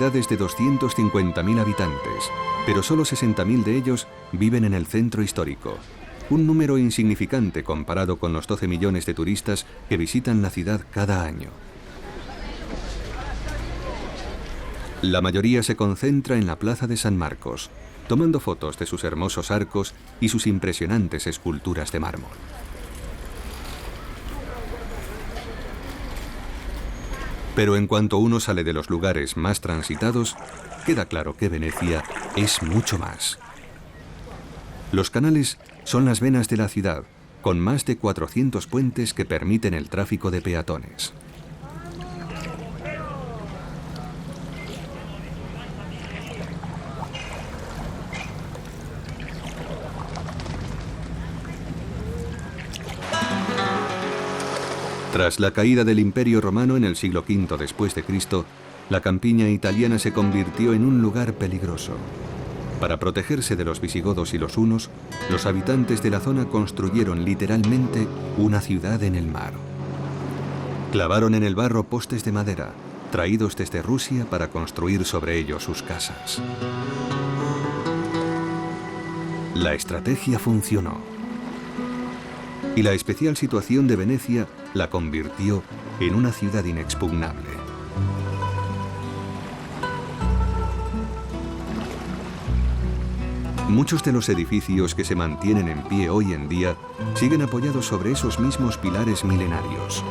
ciudades de 250.000 habitantes, pero solo 60.000 de ellos viven en el centro histórico. Un número insignificante comparado con los 12 millones de turistas que visitan la ciudad cada año. La mayoría se concentra en la Plaza de San Marcos, tomando fotos de sus hermosos arcos y sus impresionantes esculturas de mármol. Pero en cuanto uno sale de los lugares más transitados, queda claro que Venecia es mucho más. Los canales son las venas de la ciudad, con más de 400 puentes que permiten el tráfico de peatones. Tras la caída del Imperio Romano en el siglo V después de Cristo, la campiña italiana se convirtió en un lugar peligroso. Para protegerse de los visigodos y los hunos, los habitantes de la zona construyeron literalmente una ciudad en el mar. Clavaron en el barro postes de madera, traídos desde Rusia para construir sobre ellos sus casas. La estrategia funcionó. Y la especial situación de Venecia la convirtió en una ciudad inexpugnable. Muchos de los edificios que se mantienen en pie hoy en día siguen apoyados sobre esos mismos pilares milenarios.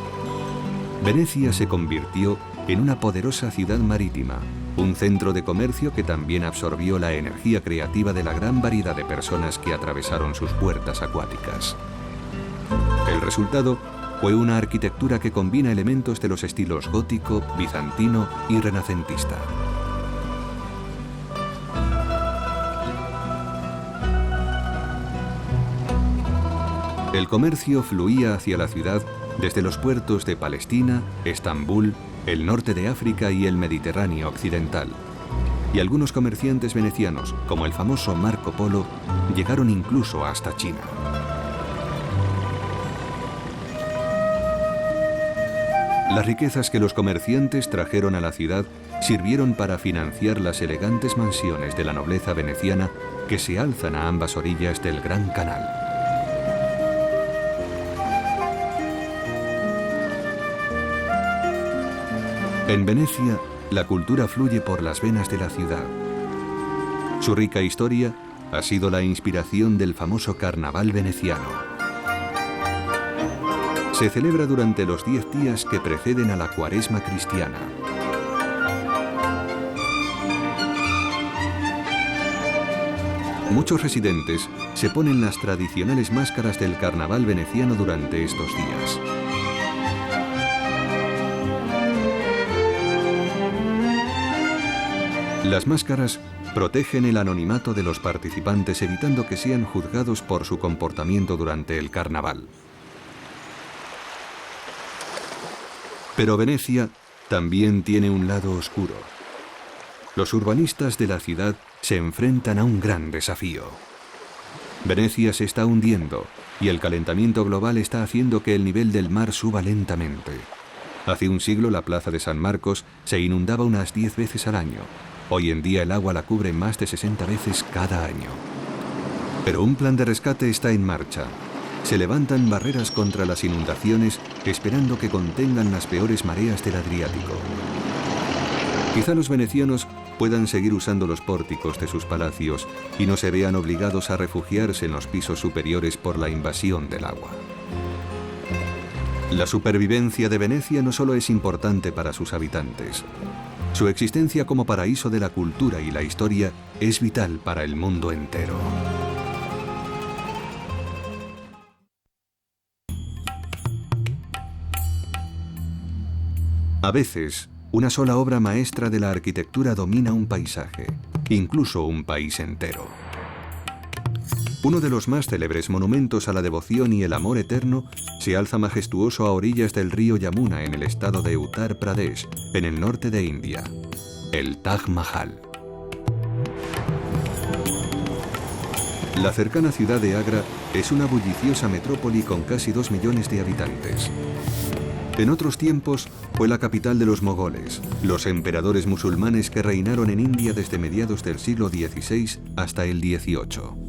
Venecia se convirtió en una poderosa ciudad marítima, un centro de comercio que también absorbió la energía creativa de la gran variedad de personas que atravesaron sus puertas acuáticas. El resultado fue una arquitectura que combina elementos de los estilos gótico, bizantino y renacentista. El comercio fluía hacia la ciudad desde los puertos de Palestina, Estambul, el norte de África y el Mediterráneo occidental. Y algunos comerciantes venecianos, como el famoso Marco Polo, llegaron incluso hasta China. Las riquezas que los comerciantes trajeron a la ciudad sirvieron para financiar las elegantes mansiones de la nobleza veneciana que se alzan a ambas orillas del Gran Canal. En Venecia, la cultura fluye por las venas de la ciudad. Su rica historia ha sido la inspiración del famoso carnaval veneciano. Se celebra durante los 10 días que preceden a la Cuaresma cristiana. Muchos residentes se ponen las tradicionales máscaras del carnaval veneciano durante estos días. Las máscaras protegen el anonimato de los participantes, evitando que sean juzgados por su comportamiento durante el carnaval. Pero Venecia también tiene un lado oscuro. Los urbanistas de la ciudad se enfrentan a un gran desafío. Venecia se está hundiendo y el calentamiento global está haciendo que el nivel del mar suba lentamente. Hace un siglo la Plaza de San Marcos se inundaba unas 10 veces al año. Hoy en día el agua la cubre más de 60 veces cada año. Pero un plan de rescate está en marcha. Se levantan barreras contra las inundaciones, esperando que contengan las peores mareas del Adriático. Quizá los venecianos puedan seguir usando los pórticos de sus palacios y no se vean obligados a refugiarse en los pisos superiores por la invasión del agua. La supervivencia de Venecia no solo es importante para sus habitantes. Su existencia como paraíso de la cultura y la historia es vital para el mundo entero. A veces, una sola obra maestra de la arquitectura domina un paisaje, incluso un país entero. Uno de los más célebres monumentos a la devoción y el amor eterno se alza majestuoso a orillas del río Yamuna en el estado de Uttar Pradesh, en el norte de India, el Taj Mahal. La cercana ciudad de Agra es una bulliciosa metrópoli con casi 2 millones de habitantes. En otros tiempos fue la capital de los mogoles, los emperadores musulmanes que reinaron en India desde mediados del siglo XVI hasta el XVIII.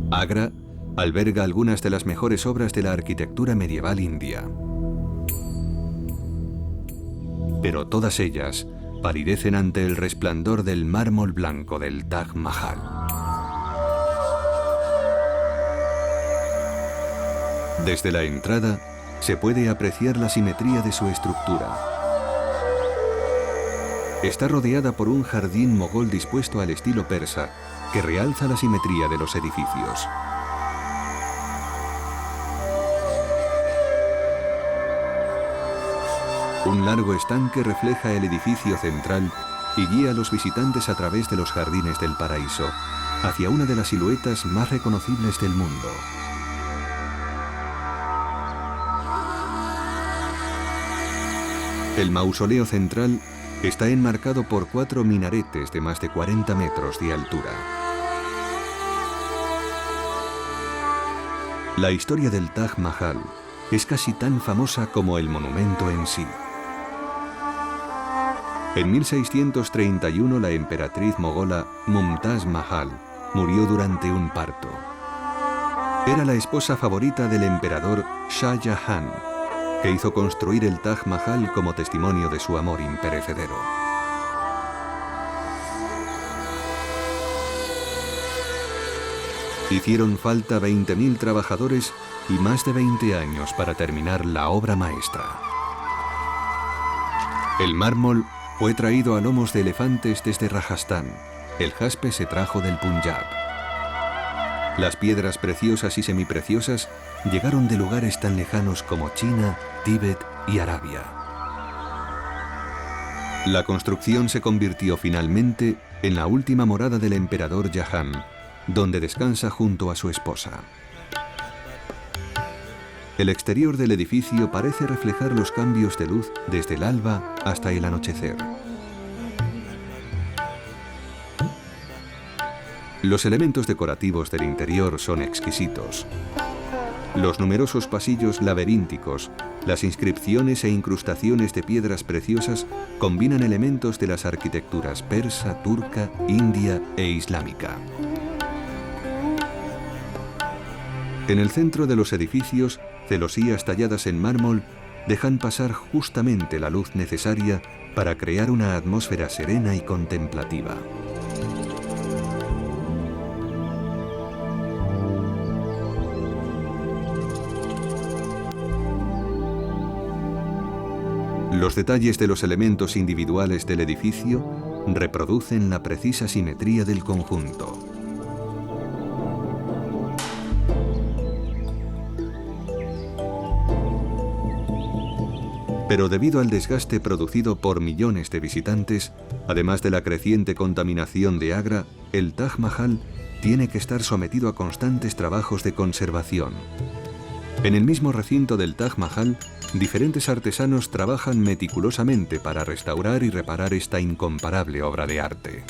Agra alberga algunas de las mejores obras de la arquitectura medieval india. Pero todas ellas palidecen ante el resplandor del mármol blanco del Taj Mahal. Desde la entrada se puede apreciar la simetría de su estructura. Está rodeada por un jardín mogol dispuesto al estilo persa, que realza la simetría de los edificios. Un largo estanque refleja el edificio central y guía a los visitantes a través de los jardines del paraíso, hacia una de las siluetas más reconocibles del mundo. El mausoleo central está enmarcado por 4 minaretes de más de 40 metros de altura. La historia del Taj Mahal es casi tan famosa como el monumento en sí. En 1631 la emperatriz mogola Mumtaz Mahal murió durante un parto. Era la esposa favorita del emperador Shah Jahan, que hizo construir el Taj Mahal como testimonio de su amor imperecedero. Hicieron falta 20.000 trabajadores y más de 20 años para terminar la obra maestra. El mármol fue traído a lomos de elefantes desde Rajastán. El jaspe se trajo del Punjab. Las piedras preciosas y semipreciosas llegaron de lugares tan lejanos como China, Tíbet y Arabia. La construcción se convirtió finalmente en la última morada del emperador Jahan, donde descansa junto a su esposa. El exterior del edificio parece reflejar los cambios de luz desde el alba hasta el anochecer. Los elementos decorativos del interior son exquisitos. Los numerosos pasillos laberínticos, las inscripciones e incrustaciones de piedras preciosas combinan elementos de las arquitecturas persa, turca, india e islámica. En el centro de los edificios, celosías talladas en mármol dejan pasar justamente la luz necesaria para crear una atmósfera serena y contemplativa. Los detalles de los elementos individuales del edificio reproducen la precisa simetría del conjunto. Pero debido al desgaste producido por millones de visitantes, además de la creciente contaminación de Agra, el Taj Mahal tiene que estar sometido a constantes trabajos de conservación. En el mismo recinto del Taj Mahal, diferentes artesanos trabajan meticulosamente para restaurar y reparar esta incomparable obra de arte.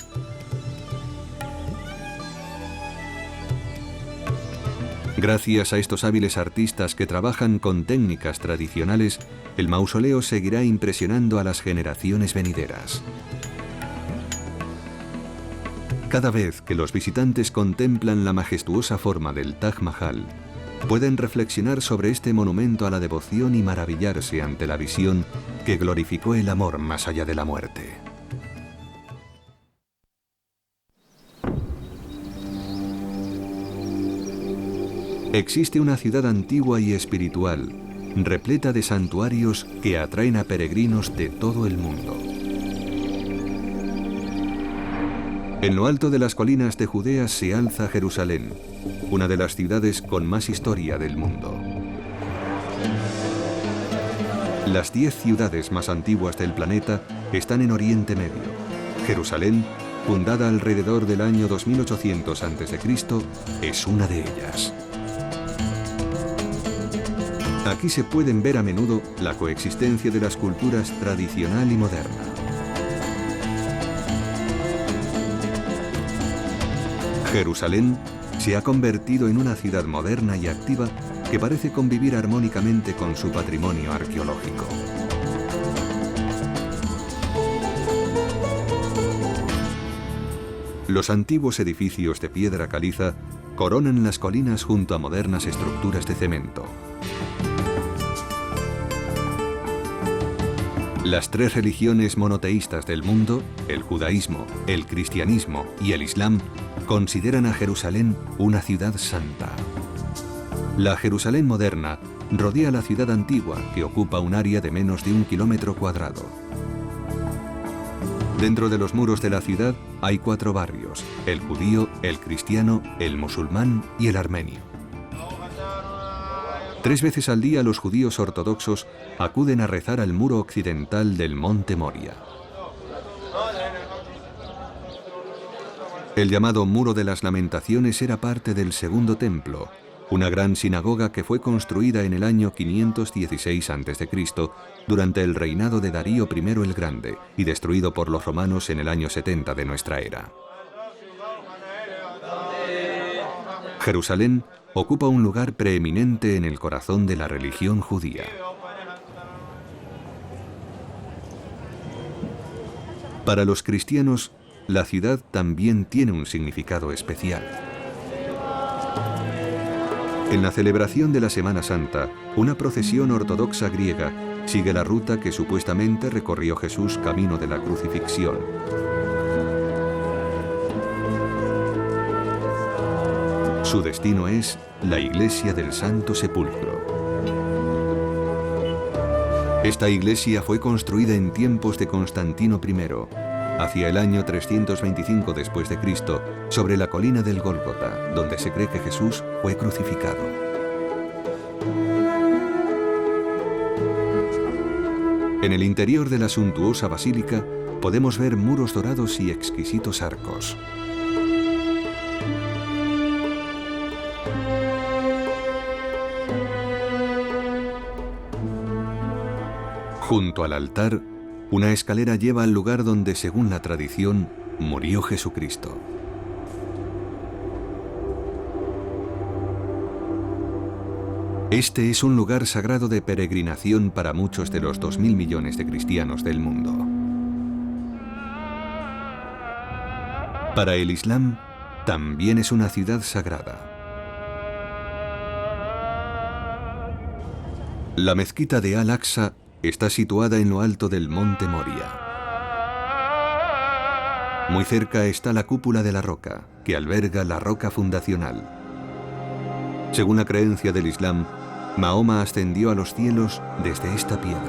Gracias a estos hábiles artistas que trabajan con técnicas tradicionales, el mausoleo seguirá impresionando a las generaciones venideras. Cada vez que los visitantes contemplan la majestuosa forma del Taj Mahal, pueden reflexionar sobre este monumento a la devoción y maravillarse ante la visión que glorificó el amor más allá de la muerte. Existe una ciudad antigua y espiritual, repleta de santuarios que atraen a peregrinos de todo el mundo. En lo alto de las colinas de Judea se alza Jerusalén, una de las ciudades con más historia del mundo. Las 10 ciudades más antiguas del planeta están en Oriente Medio. Jerusalén, fundada alrededor del año 2800 a.C., es una de ellas. Aquí se pueden ver a menudo la coexistencia de las culturas tradicional y moderna. Jerusalén se ha convertido en una ciudad moderna y activa que parece convivir armónicamente con su patrimonio arqueológico. Los antiguos edificios de piedra caliza coronan las colinas junto a modernas estructuras de cemento. Las tres religiones monoteístas del mundo, el judaísmo, el cristianismo y el islam, consideran a Jerusalén una ciudad santa. La Jerusalén moderna rodea la ciudad antigua, que ocupa un área de menos de 1 kilómetro cuadrado. Dentro de los muros de la ciudad hay 4 barrios: el judío, el cristiano, el musulmán y el armenio. 3 veces al día los judíos ortodoxos acuden a rezar al muro occidental del Monte Moria. El llamado Muro de las Lamentaciones era parte del Segundo Templo, una gran sinagoga que fue construida en el año 516 a.C. durante el reinado de Darío I el Grande y destruido por los romanos en el año 70 de nuestra era. Jerusalén ocupa un lugar preeminente en el corazón de la religión judía. Para los cristianos, la ciudad también tiene un significado especial. En la celebración de la Semana Santa, una procesión ortodoxa griega sigue la ruta que supuestamente recorrió Jesús camino de la crucifixión. Su destino es la iglesia del Santo Sepulcro. Esta iglesia fue construida en tiempos de Constantino I, hacia el año 325 después de Cristo, sobre la colina del Gólgota, donde se cree que Jesús fue crucificado. En el interior de la suntuosa basílica podemos ver muros dorados y exquisitos arcos. Junto al altar, una escalera lleva al lugar donde, según la tradición, murió Jesucristo. Este es un lugar sagrado de peregrinación para muchos de los 2.000 millones de cristianos del mundo. Para el Islam, también es una ciudad sagrada. La mezquita de Al-Aqsa está situada en lo alto del Monte Moria. Muy cerca está la cúpula de la roca, que alberga la roca fundacional. Según la creencia del Islam, Mahoma ascendió a los cielos desde esta piedra.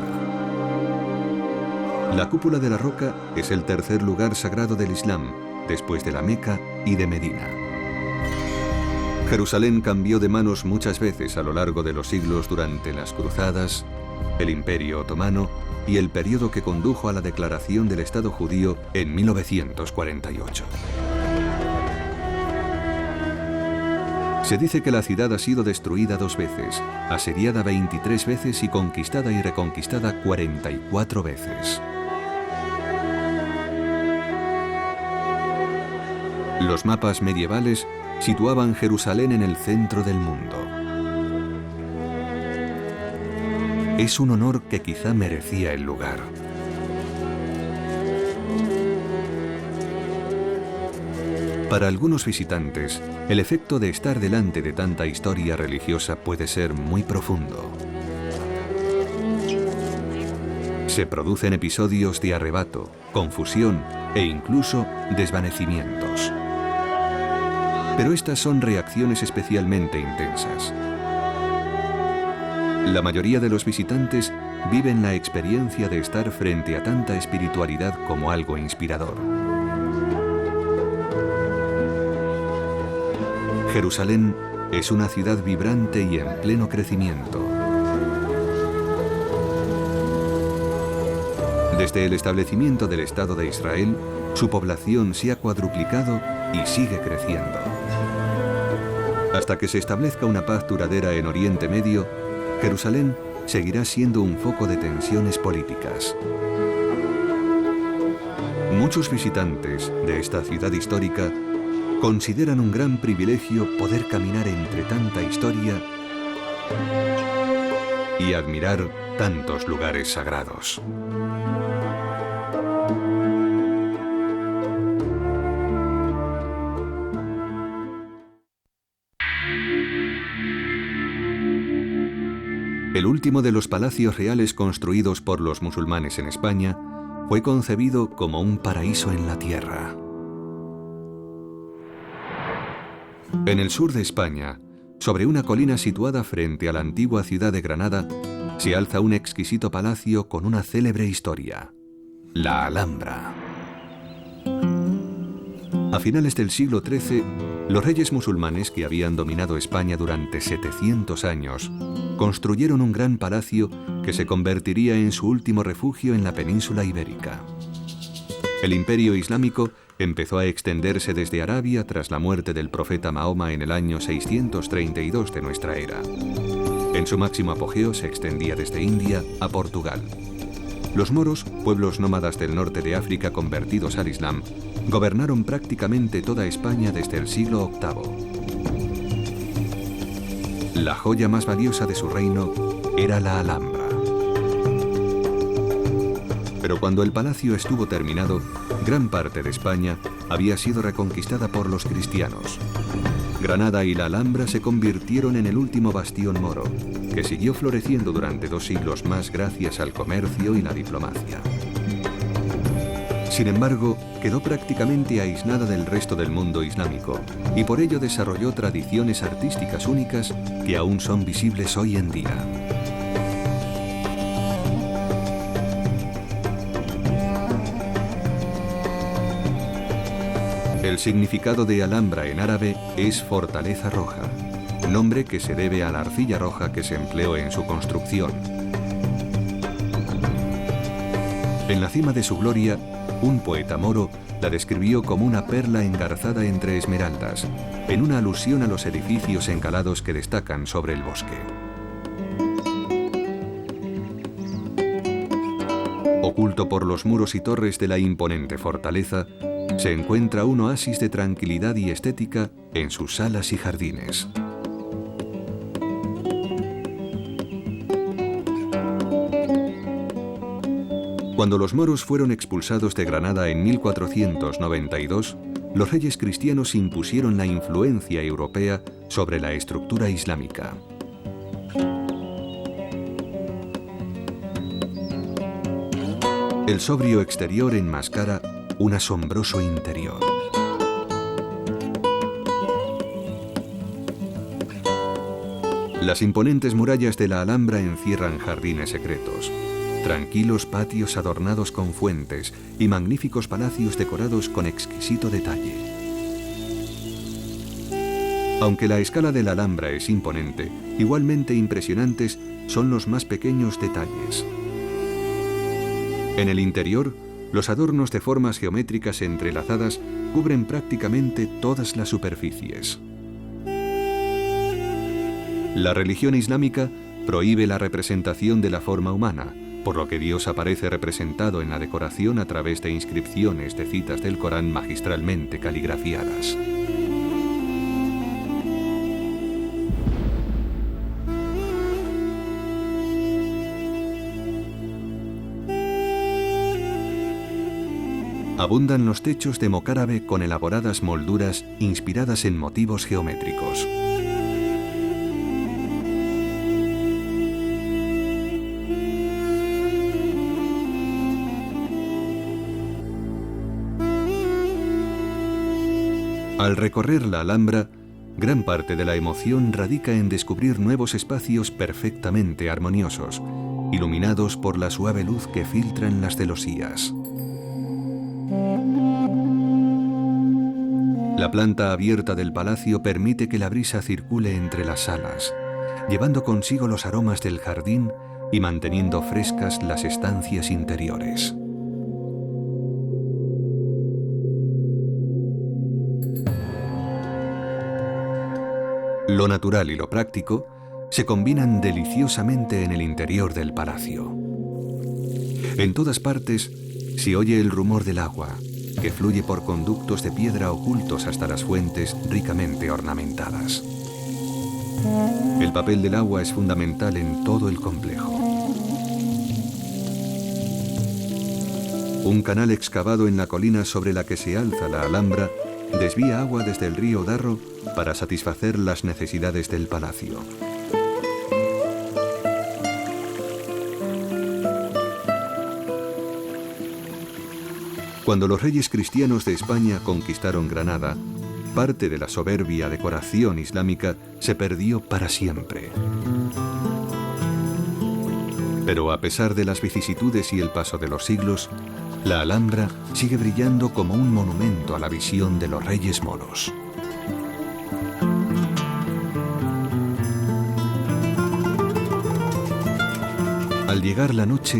La cúpula de la roca es el tercer lugar sagrado del Islam, después de la Meca y de Medina. Jerusalén cambió de manos muchas veces a lo largo de los siglos durante las cruzadas, el Imperio Otomano y el periodo que condujo a la declaración del Estado judío en 1948. Se dice que la ciudad ha sido destruida 2 veces, asediada 23 veces y conquistada y reconquistada 44 veces. Los mapas medievales situaban Jerusalén en el centro del mundo. Es un honor que quizá merecía el lugar. Para algunos visitantes, el efecto de estar delante de tanta historia religiosa puede ser muy profundo. Se producen episodios de arrebato, confusión e incluso desvanecimientos. Pero estas son reacciones especialmente intensas. La mayoría de los visitantes viven la experiencia de estar frente a tanta espiritualidad como algo inspirador. Jerusalén es una ciudad vibrante y en pleno crecimiento. Desde el establecimiento del Estado de Israel, su población se ha cuadruplicado y sigue creciendo. Hasta que se establezca una paz duradera en Oriente Medio, Jerusalén seguirá siendo un foco de tensiones políticas. Muchos visitantes de esta ciudad histórica consideran un gran privilegio poder caminar entre tanta historia y admirar tantos lugares sagrados. El último de los palacios reales construidos por los musulmanes en España fue concebido como un paraíso en la tierra. En el sur de España, sobre una colina situada frente a la antigua ciudad de Granada, se alza un exquisito palacio con una célebre historia: la Alhambra. A finales del siglo XIII, los reyes musulmanes que habían dominado España durante 700 años construyeron un gran palacio que se convertiría en su último refugio en la península ibérica. El imperio islámico empezó a extenderse desde Arabia tras la muerte del profeta Mahoma en el año 632 de nuestra era. En su máximo apogeo se extendía desde India a Portugal. Los moros, pueblos nómadas del norte de África convertidos al Islam, gobernaron prácticamente toda España desde el siglo VIII. La joya más valiosa de su reino era la Alhambra. Pero cuando el palacio estuvo terminado, gran parte de España había sido reconquistada por los cristianos. Granada y la Alhambra se convirtieron en el último bastión moro, que siguió floreciendo durante 2 siglos más gracias al comercio y la diplomacia. Sin embargo, quedó prácticamente aislada del resto del mundo islámico y por ello desarrolló tradiciones artísticas únicas que aún son visibles hoy en día. El significado de Alhambra en árabe es fortaleza roja, nombre que se debe a la arcilla roja que se empleó en su construcción. En la cima de su gloria, un poeta moro la describió como una perla engarzada entre esmeraldas, en una alusión a los edificios encalados que destacan sobre el bosque. Oculto por los muros y torres de la imponente fortaleza, se encuentra un oasis de tranquilidad y estética en sus salas y jardines. Cuando los moros fueron expulsados de Granada en 1492, los reyes cristianos impusieron la influencia europea sobre la estructura islámica. El sobrio exterior enmascara un asombroso interior. Las imponentes murallas de la Alhambra encierran jardines secretos, tranquilos patios adornados con fuentes y magníficos palacios decorados con exquisito detalle. Aunque la escala de la Alhambra es imponente, igualmente impresionantes son los más pequeños detalles. En el interior, los adornos de formas geométricas entrelazadas cubren prácticamente todas las superficies. La religión islámica prohíbe la representación de la forma humana, por lo que Dios aparece representado en la decoración a través de inscripciones de citas del Corán magistralmente caligrafiadas. Abundan los techos de mocárabe con elaboradas molduras inspiradas en motivos geométricos. Al recorrer la Alhambra, gran parte de la emoción radica en descubrir nuevos espacios perfectamente armoniosos, iluminados por la suave luz que filtran las celosías. La planta abierta del palacio permite que la brisa circule entre las salas, llevando consigo los aromas del jardín y manteniendo frescas las estancias interiores. Lo natural y lo práctico se combinan deliciosamente en el interior del palacio. En todas partes se oye el rumor del agua, que fluye por conductos de piedra ocultos hasta las fuentes ricamente ornamentadas. El papel del agua es fundamental en todo el complejo. Un canal excavado en la colina sobre la que se alza la Alhambra desvía agua desde el río Darro para satisfacer las necesidades del palacio. Cuando los reyes cristianos de España conquistaron Granada, parte de la soberbia decoración islámica se perdió para siempre. Pero a pesar de las vicisitudes y el paso de los siglos, la Alhambra sigue brillando como un monumento a la visión de los reyes moros. Al llegar la noche,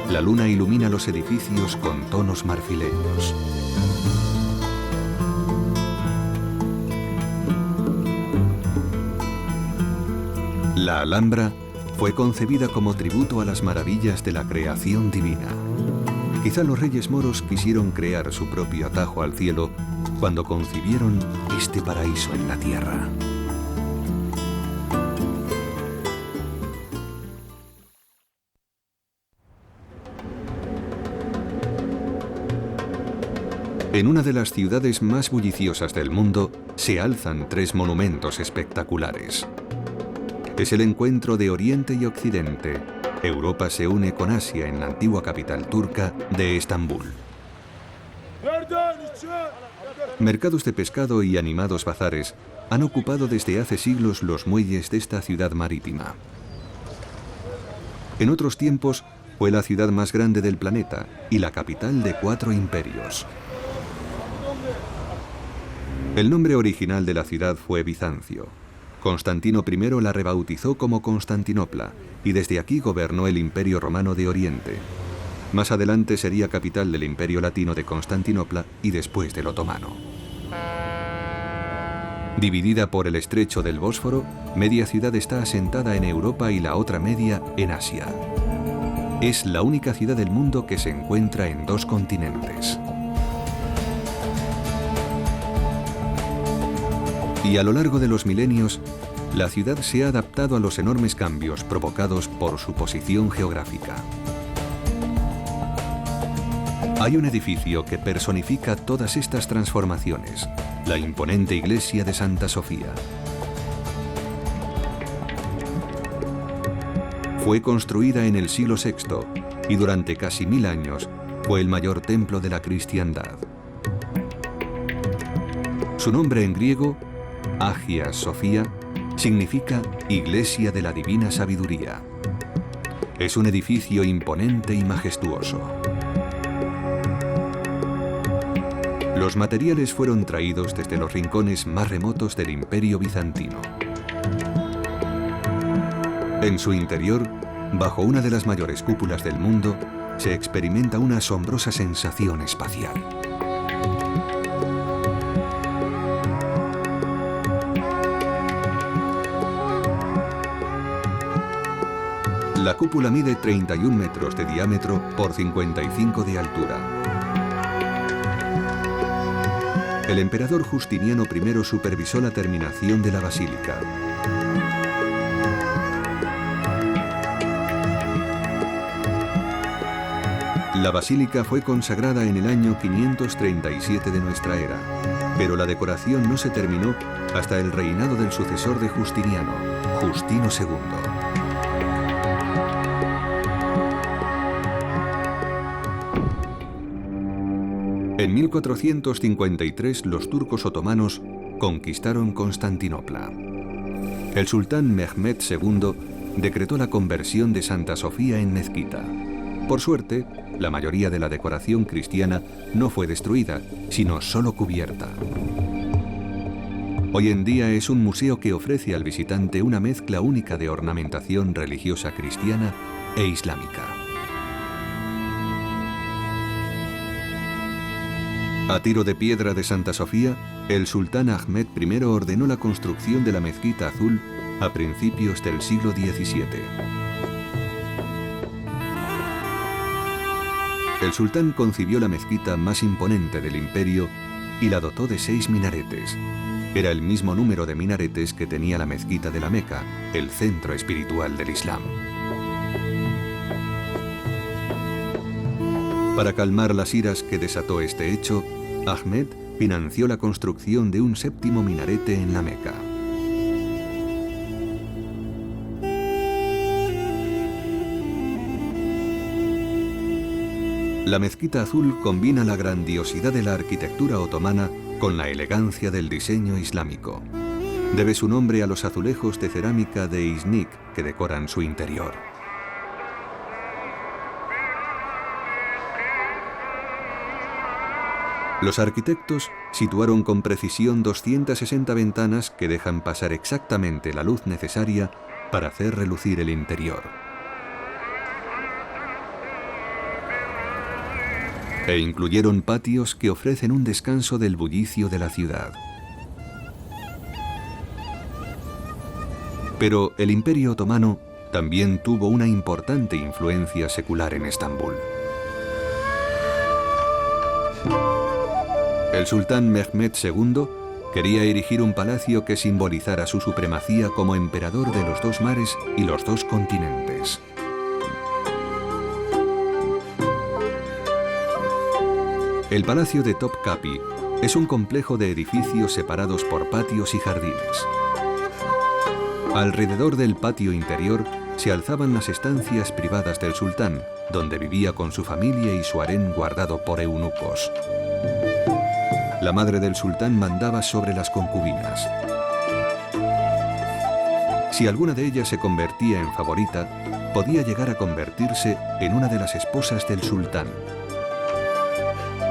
la luna ilumina los edificios con tonos marfileños. La Alhambra fue concebida como tributo a las maravillas de la creación divina. Quizá los reyes moros quisieron crear su propio atajo al cielo cuando concibieron este paraíso en la tierra. En una de las ciudades más bulliciosas del mundo se alzan tres monumentos espectaculares. Es el encuentro de Oriente y Occidente. Europa se une con Asia en la antigua capital turca de Estambul. Mercados de pescado y animados bazares han ocupado desde hace siglos los muelles de esta ciudad marítima. En otros tiempos fue la ciudad más grande del planeta y la capital de 4 imperios. El nombre original de la ciudad fue Bizancio. Constantino I la rebautizó como Constantinopla y desde aquí gobernó el Imperio Romano de Oriente. Más adelante sería capital del Imperio Latino de Constantinopla y después del otomano. Dividida por el estrecho del Bósforo, media ciudad está asentada en Europa y la otra media en Asia. Es la única ciudad del mundo que se encuentra en 2 continentes. Y a lo largo de los milenios, la ciudad se ha adaptado a los enormes cambios provocados por su posición geográfica. Hay un edificio que personifica todas estas transformaciones, la imponente iglesia de Santa Sofía. Fue construida en el siglo VI y durante casi 1000 años fue el mayor templo de la cristiandad. Su nombre en griego, Hagia Sophia, significa Iglesia de la Divina Sabiduría. Es un edificio imponente y majestuoso. Los materiales fueron traídos desde los rincones más remotos del Imperio Bizantino. En su interior, bajo una de las mayores cúpulas del mundo, se experimenta una asombrosa sensación espacial. La cúpula mide 31 metros de diámetro por 55 de altura. El emperador Justiniano I supervisó la terminación de la basílica. La basílica fue consagrada en el año 537 de nuestra era, pero la decoración no se terminó hasta el reinado del sucesor de Justiniano, Justino II. En 1453 los turcos otomanos conquistaron Constantinopla. El sultán Mehmed II decretó la conversión de Santa Sofía en mezquita. Por suerte, la mayoría de la decoración cristiana no fue destruida, sino solo cubierta. Hoy en día es un museo que ofrece al visitante una mezcla única de ornamentación religiosa cristiana e islámica. A tiro de piedra de Santa Sofía, el sultán Ahmed I ordenó la construcción de la Mezquita Azul a principios del siglo XVII. El sultán concibió la mezquita más imponente del imperio y la dotó de 6 minaretes. era el mismo número de minaretes que tenía la mezquita de la Meca, el centro espiritual del Islam. Para calmar las iras que desató este hecho, Ahmed financió la construcción de un séptimo minarete en la Meca. La mezquita azul combina la grandiosidad de la arquitectura otomana con la elegancia del diseño islámico. Debe su nombre a los azulejos de cerámica de Iznik que decoran su interior. Los arquitectos situaron con precisión 260 ventanas que dejan pasar exactamente la luz necesaria para hacer relucir el interior. E incluyeron patios que ofrecen un descanso del bullicio de la ciudad. Pero el Imperio Otomano también tuvo una importante influencia secular en Estambul. El sultán Mehmed II quería erigir un palacio que simbolizara su supremacía como emperador de los dos mares y los dos continentes. El Palacio de Topkapi es un complejo de edificios separados por patios y jardines. Alrededor del patio interior se alzaban las estancias privadas del sultán, donde vivía con su familia y su harén guardado por eunucos. La madre del sultán mandaba sobre las concubinas. Si alguna de ellas se convertía en favorita, podía llegar a convertirse en una de las esposas del sultán.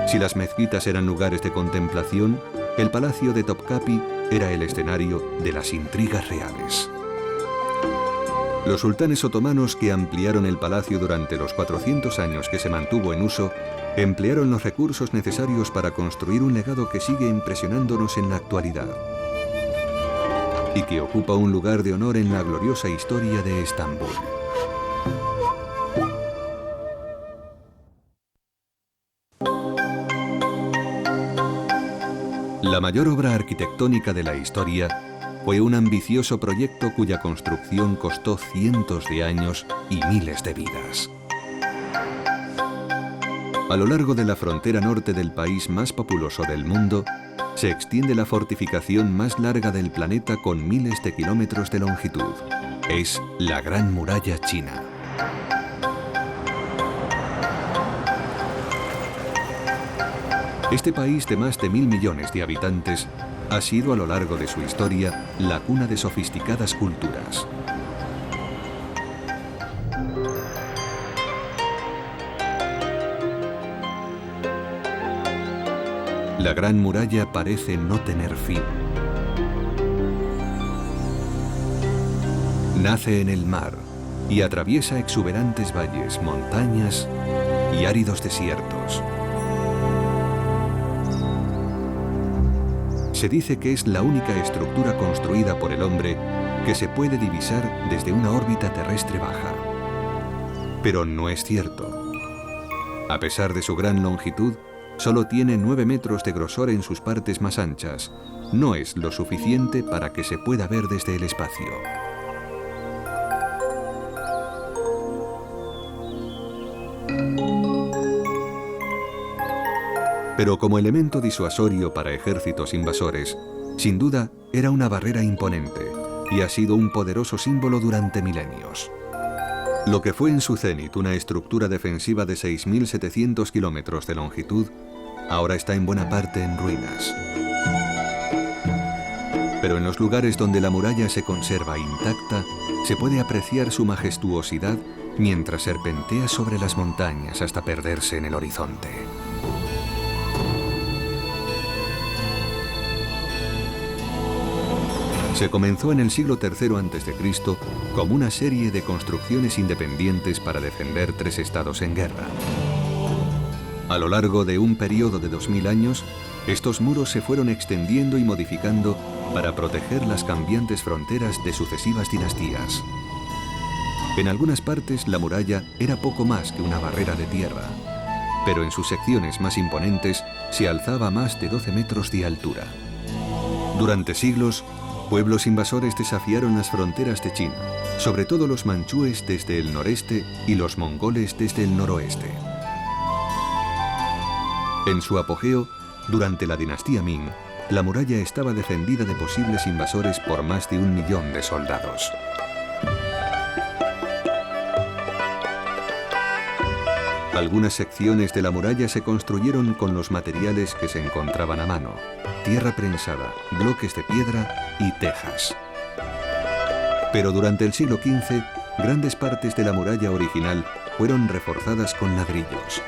Si las mezquitas eran lugares de contemplación, el palacio de Topkapi era el escenario de las intrigas reales. Los sultanes otomanos que ampliaron el palacio durante los 400 años que se mantuvo en uso, emplearon los recursos necesarios para construir un legado que sigue impresionándonos en la actualidad y que ocupa un lugar de honor en la gloriosa historia de Estambul. La mayor obra arquitectónica de la historia fue un ambicioso proyecto cuya construcción costó cientos de años y miles de vidas. A lo largo de la frontera norte del país más populoso del mundo, se extiende la fortificación más larga del planeta con miles de kilómetros de longitud. Es la Gran Muralla China. Este país de más de 1.000 millones de habitantes ha sido a lo largo de su historia la cuna de sofisticadas culturas. La Gran Muralla parece no tener fin. Nace en el mar y atraviesa exuberantes valles, montañas y áridos desiertos. Se dice que es la única estructura construida por el hombre que se puede divisar desde una órbita terrestre baja. Pero no es cierto. A pesar de su gran longitud, solo tiene 9 metros de grosor en sus partes más anchas. No es lo suficiente para que se pueda ver desde el espacio. Pero como elemento disuasorio para ejércitos invasores, sin duda era una barrera imponente y ha sido un poderoso símbolo durante milenios. Lo que fue en su cénit una estructura defensiva de 6.700 kilómetros de longitud, ahora está en buena parte en ruinas. Pero en los lugares donde la muralla se conserva intacta, se puede apreciar su majestuosidad mientras serpentea sobre las montañas hasta perderse en el horizonte. Se comenzó en el siglo III a.C. como una serie de construcciones independientes para defender 3 estados en guerra. A lo largo de un periodo de 2000 años, estos muros se fueron extendiendo y modificando para proteger las cambiantes fronteras de sucesivas dinastías. En algunas partes la muralla era poco más que una barrera de tierra, pero en sus secciones más imponentes se alzaba a más de 12 metros de altura. Durante siglos, pueblos invasores desafiaron las fronteras de China, sobre todo los manchúes desde el noreste y los mongoles desde el noroeste. En su apogeo, durante la dinastía Ming, la muralla estaba defendida de posibles invasores por más de 1 millón de soldados. Algunas secciones de la muralla se construyeron con los materiales que se encontraban a mano: tierra prensada, bloques de piedra y tejas. Pero durante el siglo XV, grandes partes de la muralla original fueron reforzadas con ladrillos.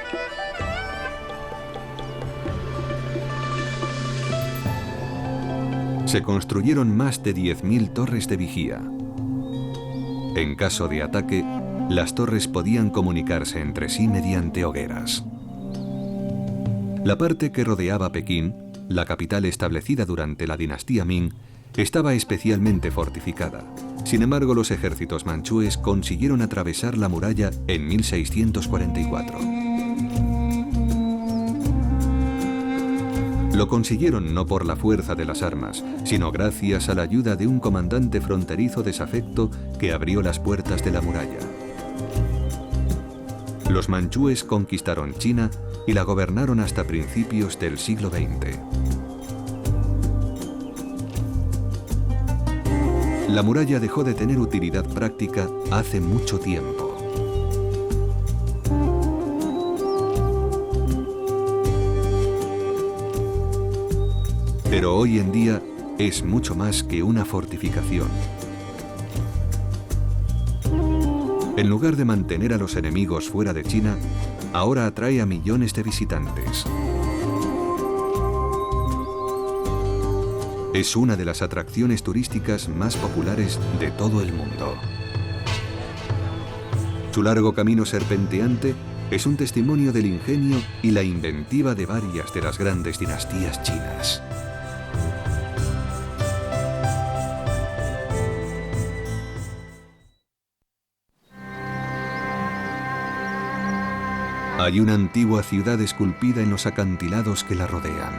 Se construyeron más de 10.000 torres de vigía. En caso de ataque, las torres podían comunicarse entre sí mediante hogueras. La parte que rodeaba Pekín, la capital establecida durante la dinastía Ming, estaba especialmente fortificada. Sin embargo, los ejércitos manchúes consiguieron atravesar la muralla en 1644. Lo consiguieron no por la fuerza de las armas, sino gracias a la ayuda de un comandante fronterizo desafecto que abrió las puertas de la muralla. Los manchúes conquistaron China y la gobernaron hasta principios del siglo XX. La muralla dejó de tener utilidad práctica hace mucho tiempo. Pero hoy en día es mucho más que una fortificación. En lugar de mantener a los enemigos fuera de China, ahora atrae a millones de visitantes. Es una de las atracciones turísticas más populares de todo el mundo. Su largo camino serpenteante es un testimonio del ingenio y la inventiva de varias de las grandes dinastías chinas. Hay una antigua ciudad esculpida en los acantilados que la rodean.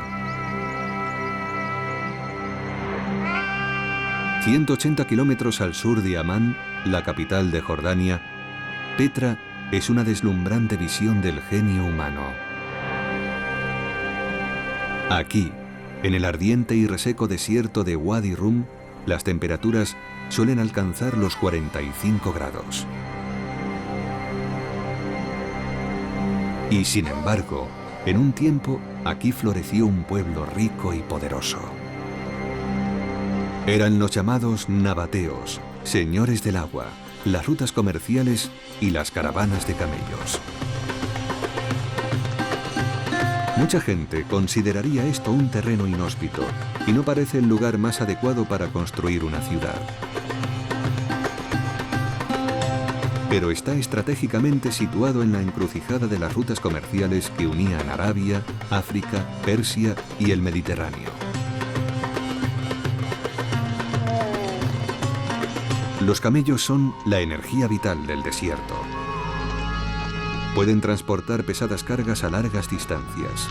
180 kilómetros al sur de Amán, la capital de Jordania, Petra es una deslumbrante visión del genio humano. Aquí, en el ardiente y reseco desierto de Wadi Rum, las temperaturas suelen alcanzar los 45 grados. Y sin embargo, en un tiempo, aquí floreció un pueblo rico y poderoso. Eran los llamados nabateos, señores del agua, las rutas comerciales y las caravanas de camellos. Mucha gente consideraría esto un terreno inhóspito y no parece el lugar más adecuado para construir una ciudad. Pero está estratégicamente situado en la encrucijada de las rutas comerciales que unían Arabia, África, Persia y el Mediterráneo. Los camellos son la energía vital del desierto. Pueden transportar pesadas cargas a largas distancias.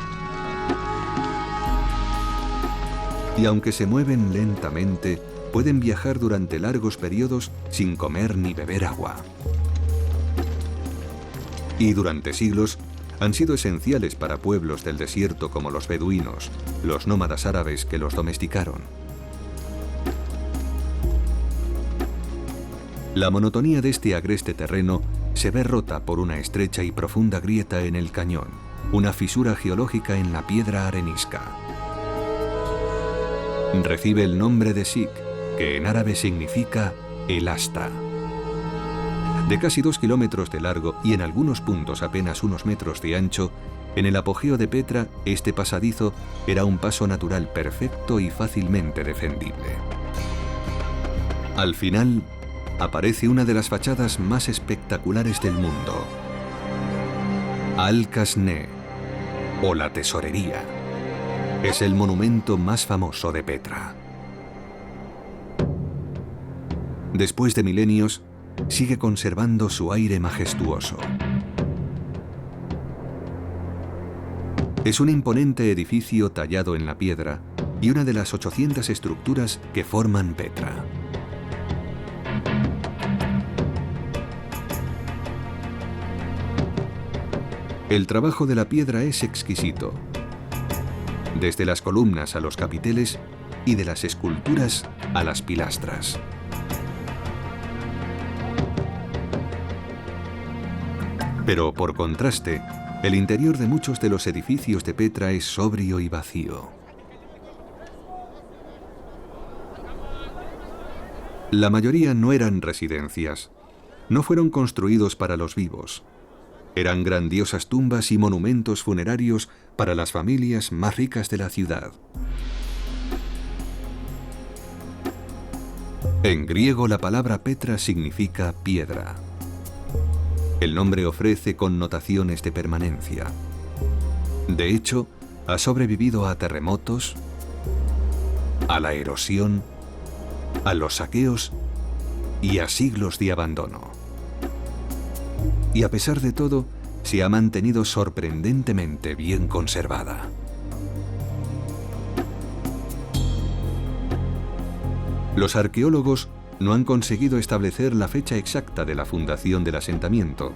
Y aunque se mueven lentamente, pueden viajar durante largos periodos sin comer ni beber agua. Y durante siglos han sido esenciales para pueblos del desierto como los beduinos, los nómadas árabes que los domesticaron. La monotonía de este agreste terreno se ve rota por una estrecha y profunda grieta en el cañón, una fisura geológica en la piedra arenisca. Recibe el nombre de Sikh, que en árabe significa el asta. De casi 2 kilómetros de largo y en algunos puntos apenas unos metros de ancho, en el apogeo de Petra, este pasadizo era un paso natural perfecto y fácilmente defendible. Al final, aparece una de las fachadas más espectaculares del mundo. Al-Kasneh, o la tesorería. Es el monumento más famoso de Petra. Después de milenios, sigue conservando su aire majestuoso. Es un imponente edificio tallado en la piedra y una de las 800 estructuras que forman Petra. El trabajo de la piedra es exquisito, desde las columnas a los capiteles y de las esculturas a las pilastras. Pero por contraste, el interior de muchos de los edificios de Petra es sobrio y vacío. La mayoría no eran residencias, no fueron construidos para los vivos. Eran grandiosas tumbas y monumentos funerarios para las familias más ricas de la ciudad. En griego la palabra Petra significa piedra. El nombre ofrece connotaciones de permanencia. De hecho, ha sobrevivido a terremotos, a la erosión, a los saqueos y a siglos de abandono. Y a pesar de todo, se ha mantenido sorprendentemente bien conservada. Los arqueólogos no han conseguido establecer la fecha exacta de la fundación del asentamiento,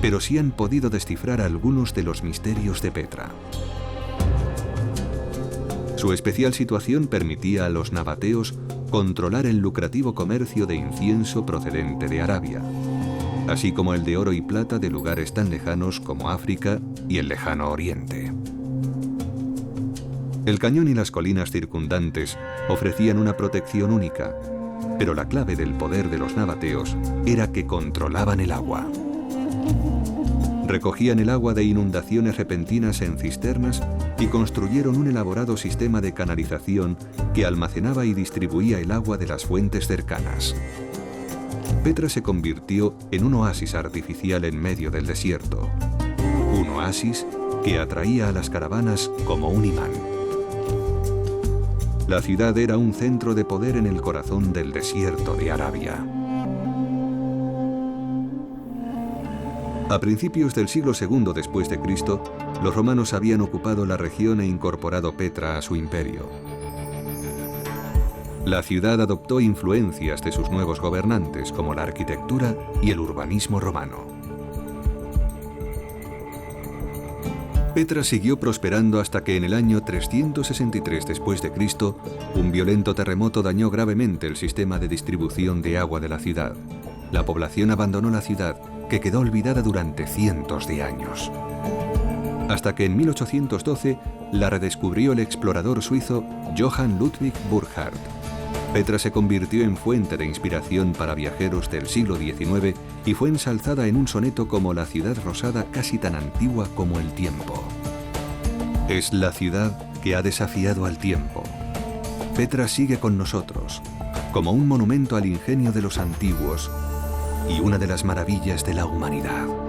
pero sí han podido descifrar algunos de los misterios de Petra. Su especial situación permitía a los nabateos controlar el lucrativo comercio de incienso procedente de Arabia, así como el de oro y plata de lugares tan lejanos como África y el lejano Oriente. El cañón y las colinas circundantes ofrecían una protección única, pero la clave del poder de los nabateos era que controlaban el agua. Recogían el agua de inundaciones repentinas en cisternas y construyeron un elaborado sistema de canalización que almacenaba y distribuía el agua de las fuentes cercanas. Petra se convirtió en un oasis artificial en medio del desierto. Un oasis que atraía a las caravanas como un imán. La ciudad era un centro de poder en el corazón del desierto de Arabia. A principios del siglo II después de Cristo, los romanos habían ocupado la región e incorporado Petra a su imperio. La ciudad adoptó influencias de sus nuevos gobernantes, como la arquitectura y el urbanismo romano. Petra siguió prosperando hasta que en el año 363 después de Cristo, un violento terremoto dañó gravemente el sistema de distribución de agua de la ciudad. La población abandonó la ciudad, que quedó olvidada durante cientos de años. Hasta que en 1812 la redescubrió el explorador suizo Johann Ludwig Burckhardt. Petra se convirtió en fuente de inspiración para viajeros del siglo XIX y fue ensalzada en un soneto como la ciudad rosada casi tan antigua como el tiempo. Es la ciudad que ha desafiado al tiempo. Petra sigue con nosotros, como un monumento al ingenio de los antiguos y una de las maravillas de la humanidad.